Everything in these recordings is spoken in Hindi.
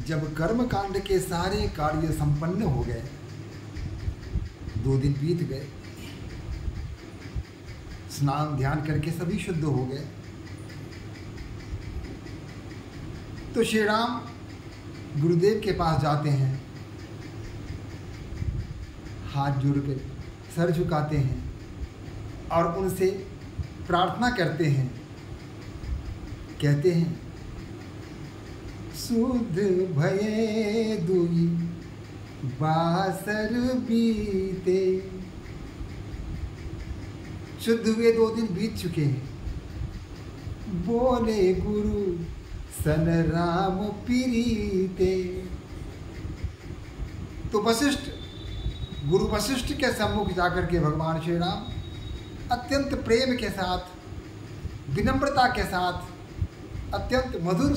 जब कर्म कांड के सारे कार्य संपन्न हो गए, 2 दिन बीत गए, स्नान ध्यान करके सभी शुद्ध हो गए, तो श्री राम गुरुदेव के पास जाते हैं, हाथ जोड़ कर सर झुकाते हैं और उनसे प्रार्थना करते हैं। कहते हैं, शुद्ध भये दुई बासर बीते। शुद्ध हुए 2 दिन बीत चुके हैं। बोले गुरु सन राम प्रीते। तो गुरु वशिष्ठ के सम्मुख जाकर के भगवान श्री राम अत्यंत प्रेम के साथ, विनम्रता के साथ, अत्यंत मधुर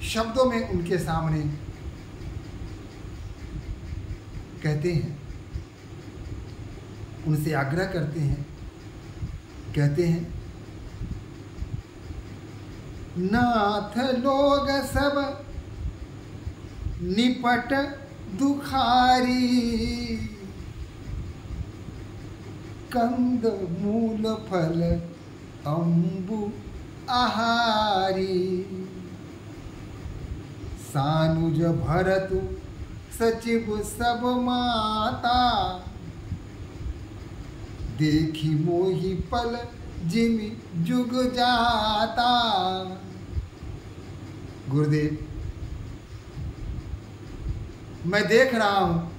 शब्दों में उनके सामने कहते हैं, उनसे आग्रह करते हैं। कहते हैं, नाथ लोग सब निपट दुखारी, कंद मूल फल अम्बु आहारी। सानुज भरतु सचिव सब माता, देखी मोहि पल जिमि जुग जाता। गुरुदेव, मैं देख रहा हूँ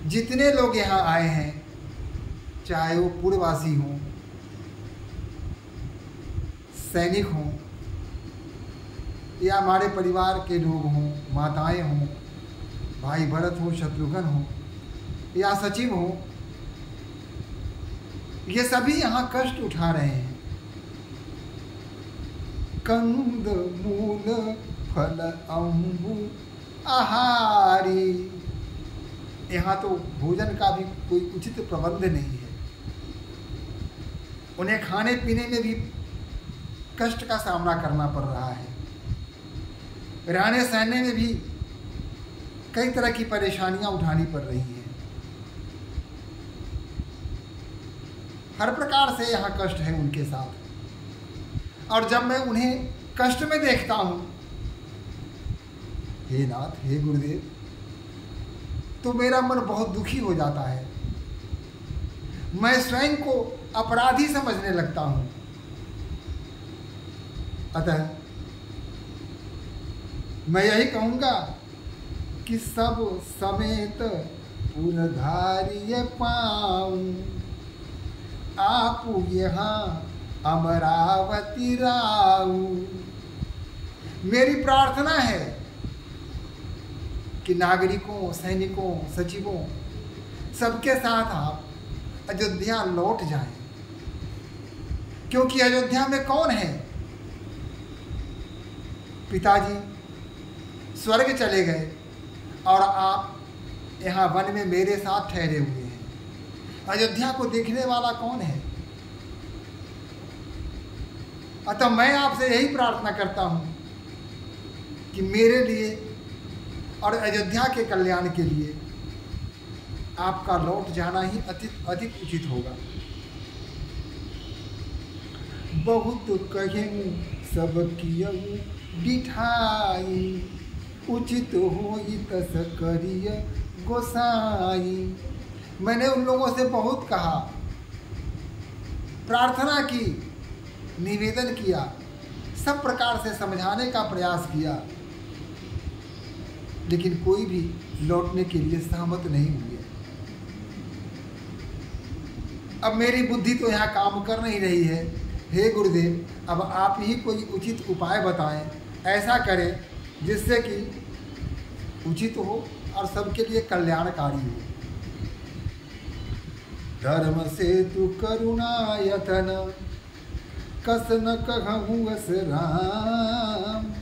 जितने लोग यहाँ आए हैं, चाहे वो पूर्ववासी हों, सैनिक हों, या हमारे परिवार के लोग हों, माताएं हों, भाई भरत हो, शत्रुघ्न हो, या सचिव हो, ये सभी यहाँ कष्ट उठा रहे हैं। कंद मूल फल अम्बु आहारी। यहाँ तो भोजन का भी कोई उचित प्रबंध नहीं है। उन्हें खाने पीने में भी कष्ट का सामना करना पड़ रहा है। रहने सहने में भी कई तरह की परेशानियां उठानी पड़ रही हैं। हर प्रकार से यहाँ कष्ट है उनके साथ। और जब मैं उन्हें कष्ट में देखता हूँ, हे नाथ, हे गुरुदेव, तो मेरा मन बहुत दुखी हो जाता है। मैं स्वयं को अपराधी समझने लगता हूँ। अतः मैं यही कहूँगा कि सब समेत पुरधारिय पाऊँ, आप यहाँ अमरावती राऊ। मेरी प्रार्थना है कि नागरिकों, सैनिकों, सचिवों, सबके साथ आप अयोध्या लौट जाएं, क्योंकि अयोध्या में कौन है? पिताजी स्वर्ग चले गए और आप यहाँ वन में मेरे साथ ठहरे हुए हैं। अयोध्या को देखने वाला कौन है? अतः मैं आपसे यही प्रार्थना करता हूँ कि मेरे लिए और अयोध्या के कल्याण के लिए आपका लौट जाना ही अधिक उचित होगा। बहुत कहें सब कियऊ बिठाई, उचित होई तस करिय गोसाई। मैंने उन लोगों से बहुत कहा, प्रार्थना की, निवेदन किया, सब प्रकार से समझाने का प्रयास किया, लेकिन कोई भी लौटने के लिए सहमत नहीं हुए। अब मेरी बुद्धि तो यहाँ काम कर नहीं रही है। हे गुरुदेव, अब आप ही कोई उचित उपाय बताएं, ऐसा करें जिससे कि उचित हो और सबके लिए कल्याणकारी हो। धर्म सेतु करुणायतन, कस न कहूँ अस राम।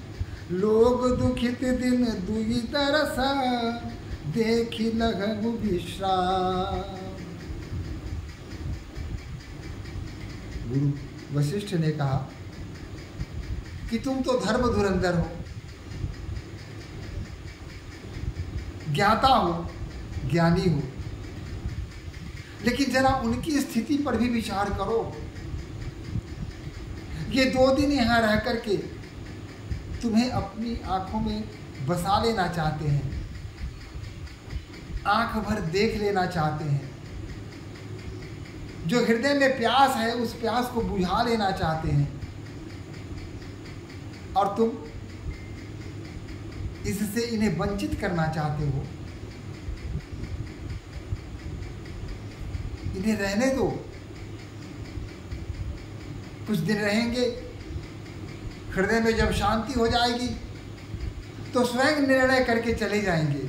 लोग दुखित दिन दुई तरस, देखी लगहु विश्राम। गुरु वशिष्ठ ने कहा कि तुम तो धर्म धुरंधर हो, ज्ञाता हो, ज्ञानी हो। लेकिन जरा उनकी स्थिति पर भी विचार करो। ये 2 दिन यहाँ रह करके तुम्हें अपनी आंखों में बसा लेना चाहते हैं, आंख भर देख लेना चाहते हैं, जो हृदय में प्यास है उस प्यास को बुझा लेना चाहते हैं, और तुम इससे इन्हें वंचित करना चाहते हो। इन्हें रहने दो, कुछ दिन रहेंगे, हृदय में जब शांति हो जाएगी तो स्वयं निर्णय करके चले जाएंगे।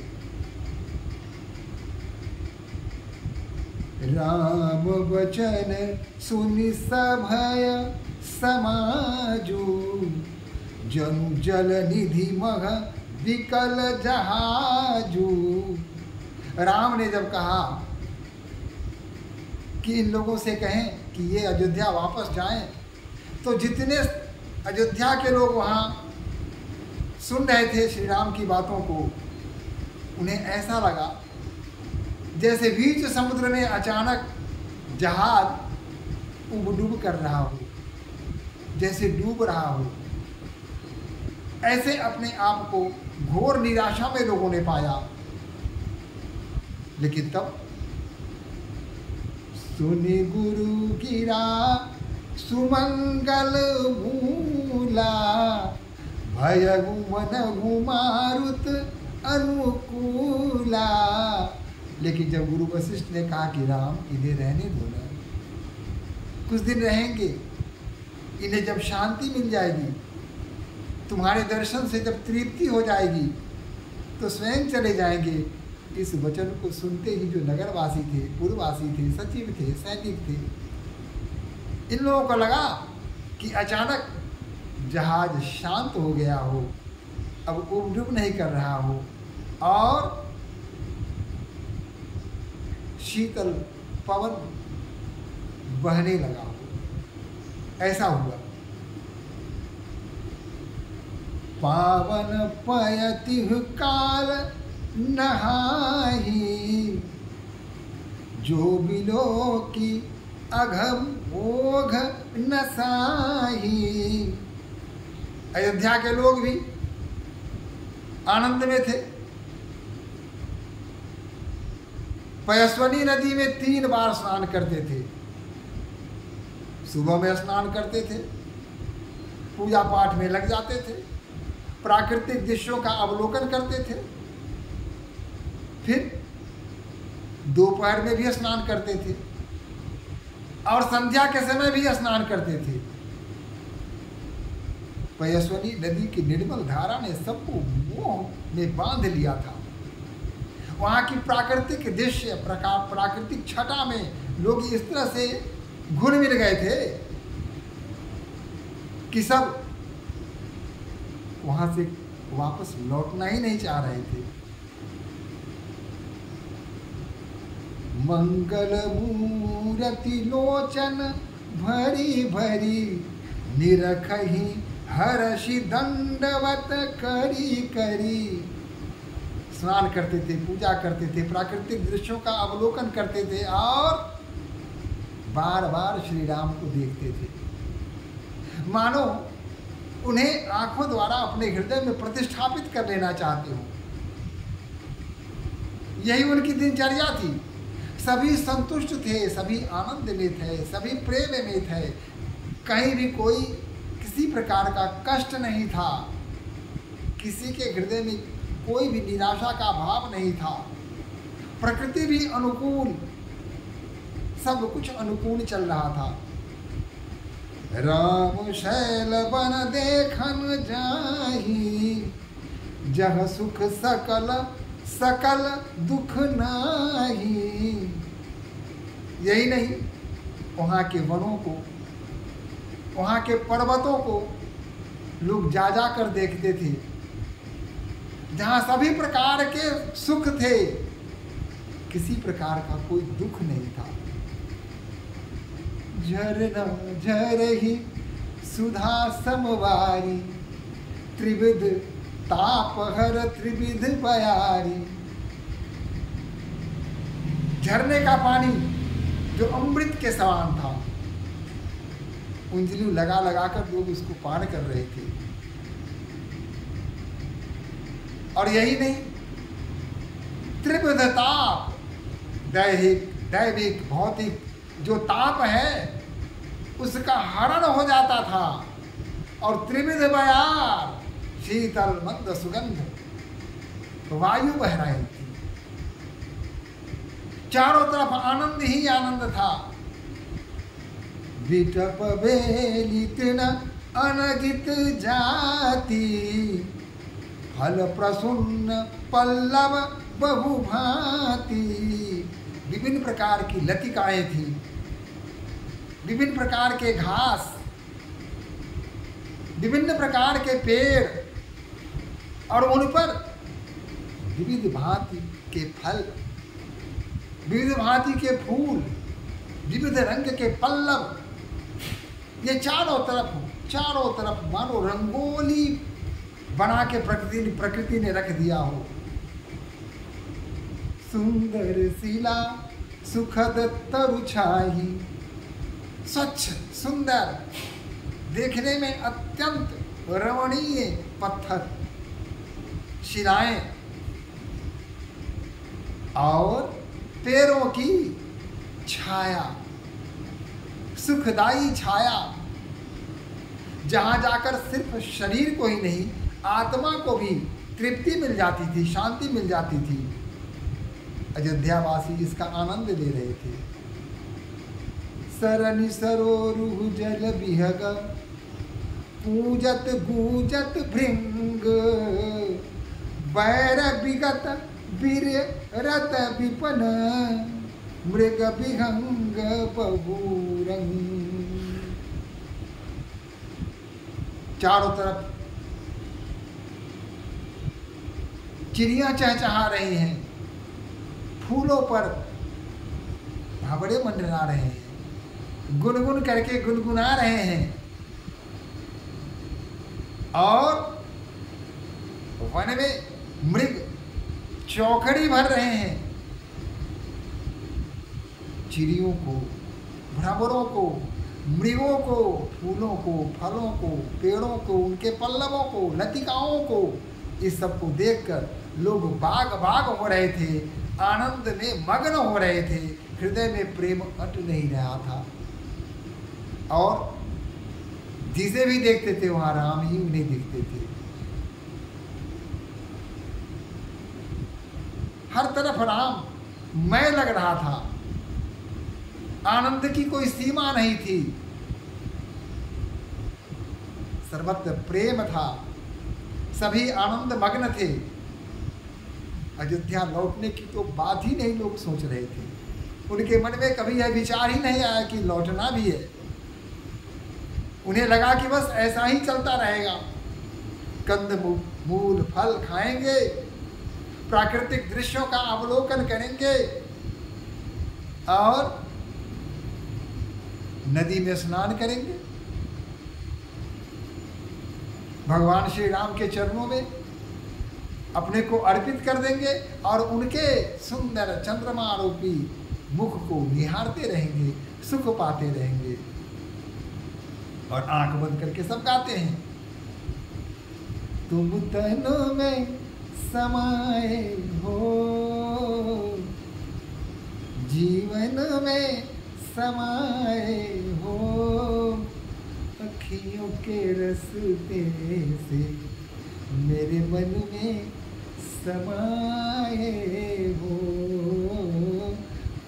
राम वचन सुनि सभय समाजू, जनु जल निधि मह विकल जहाजू। राम ने जब कहा कि इन लोगों से कहें कि ये अयोध्या वापस जाएं, तो जितने अयोध्या के लोग वहाँ सुन रहे थे श्री राम की बातों को, उन्हें ऐसा लगा जैसे बीच समुद्र में अचानक जहाज उब-डूब कर रहा हो, जैसे डूब रहा हो। ऐसे अपने आप को घोर निराशा में लोगों ने पाया। लेकिन तब सुनि गुरु गिरा सुमंगल मूला, भयगु मनहु मारुत अनुकूला। लेकिन जब गुरु वशिष्ठ ने कहा कि राम इन्हें रहने दो ना, कुछ दिन रहेंगे, इन्हें जब शांति मिल जाएगी, तुम्हारे दर्शन से जब तृप्ति हो जाएगी तो स्वयं चले जाएंगे। इस वचन को सुनते ही जो नगरवासी थे, पुरवासी थे, सचिव थे, सैनिक थे, इन लोगों को लगा कि अचानक जहाज शांत हो गया हो, अब उब-डूब नहीं कर रहा हो और शीतल पवन बहने लगा हो। ऐसा हुआ। पावन पयति काल नहाही, जो बिलो की अघम ओघ नसाही। अयोध्या के लोग भी आनंद में थे। पयस्वनी नदी में 3 बार स्नान करते थे। सुबह में स्नान करते थे, पूजा पाठ में लग जाते थे, प्राकृतिक दृश्यों का अवलोकन करते थे, फिर दोपहर में भी स्नान करते थे और संध्या के समय भी स्नान करते थे। पयस्वनी नदी की निर्मल धारा ने सबको मोह में बांध लिया था। वहाँ की प्राकृतिक दृश्य, प्राकृतिक छटा में लोग इस तरह से घुल मिल गए थे कि सब वहाँ से वापस लौटना ही नहीं चाह रहे थे। मंगल मूरति लोचन भरी भरी, निरखही हर्षि दंडवत करी करी। स्नान करते थे, पूजा करते थे, प्राकृतिक दृश्यों का अवलोकन करते थे और बार बार श्री राम को देखते थे, मानो उन्हें आंखों द्वारा अपने हृदय में प्रतिष्ठापित कर लेना चाहते हो। यही उनकी दिनचर्या थी। सभी संतुष्ट थे, सभी आनंद में थे, सभी प्रेम में थे। कहीं भी कोई किसी प्रकार का कष्ट नहीं था, किसी के हृदय में कोई भी निराशा का भाव नहीं था। प्रकृति भी अनुकूल, सब कुछ अनुकूल चल रहा था। राम शैल बन देखन जाही, जह सुख सकल सकल दुख नाही। यही नहीं, वहाँ के वनों को, वहाँ के पर्वतों को लोग जा जा कर देखते थे, जहाँ सभी प्रकार के सुख थे, किसी प्रकार का कोई दुख नहीं था। झरना झरही सुधा समवारी, त्रिविध तापहर त्रिविध बयारी। झरने का पानी जो अमृत के समान था, उंगली लगा लगा कर लोग उसको पान कर रहे थे। और यही नहीं, त्रिविध ताप, दैहिक, दैविक, भौतिक जो ताप है उसका हरण हो जाता था। और त्रिविध बयार, शीतल मंद सुगंध, वायु बह रही थी। चारों तरफ आनंद ही आनंद था। विटप बेली तृण अनगित जाति, फल प्रसन्न पल्लव बहुभांति। विभिन्न प्रकार की लतिकाएं थी, विभिन्न प्रकार के घास, विभिन्न प्रकार के पेड़, और उन पर विविध भांति के फल, विविध भांति के फूल, विविध रंग के पल्लव। ये चारों तरफ मानो रंगोली बना के प्रकृति ने रख दिया हो। सुंदर शिला सुखद तरु छाही, स्वच्छ सुंदर, देखने में अत्यंत रमणीय पत्थर, शिलाएं और पेड़ों की छाया, सुखदायी छाया, जहां जाकर सिर्फ शरीर को ही नहीं आत्मा को भी तृप्ति मिल जाती थी, शांति मिल जाती थी। अयोध्यावासी इसका आनंद ले रहे थे। सरनि सरोरुह जल बिहग, पूजत गूजत भृंग, बैर विगत वीर रत विपन, मृग विहंग बबूरंग। चारों तरफ चिड़ियां चहचहा रही हैं, फूलों पर भावड़े मंडरा रहे हैं, गुनगुन करके गुनगुना रहे हैं, और वन में मृग चौकड़ी भर रहे हैं। चिड़ियों को, भ्रमरों को, मृगों को, फूलों को, फलों को, पेड़ों को, उनके पल्लवों को, लतिकाओं को, इस सब को देखकर लोग बाग बाग हो रहे थे, आनंद में मग्न हो रहे थे। हृदय में प्रेम अट नहीं रहा था। और जिसे भी देखते थे वहां राम ही उन्हें दिखते थे। हर तरफ राम मैं लग रहा था। आनंद की कोई सीमा नहीं थी, सर्वत्र प्रेम था, सभी आनंद मग्न थे। अयोध्या लौटने की तो बात ही नहीं लोग सोच रहे थे। उनके मन में कभी यह विचार ही नहीं आया कि लौटना भी है। उन्हें लगा कि बस ऐसा ही चलता रहेगा, कंद मूल फल खाएंगे, प्राकृतिक दृश्यों का अवलोकन करेंगे और नदी में स्नान करेंगे, भगवान श्री राम के चरणों में अपने को अर्पित कर देंगे और उनके सुंदर चंद्रमा रूपी मुख को निहारते रहेंगे, सुख पाते रहेंगे। और आंख बंद करके सब गाते हैं, तुम तनों में समाए हो, जीवन में समाए हो, अखियों के रस्ते से मेरे मन में समाए हो,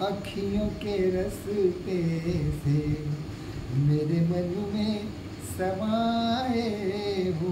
अखियों के रस्ते से मेरे मन में समाए हो।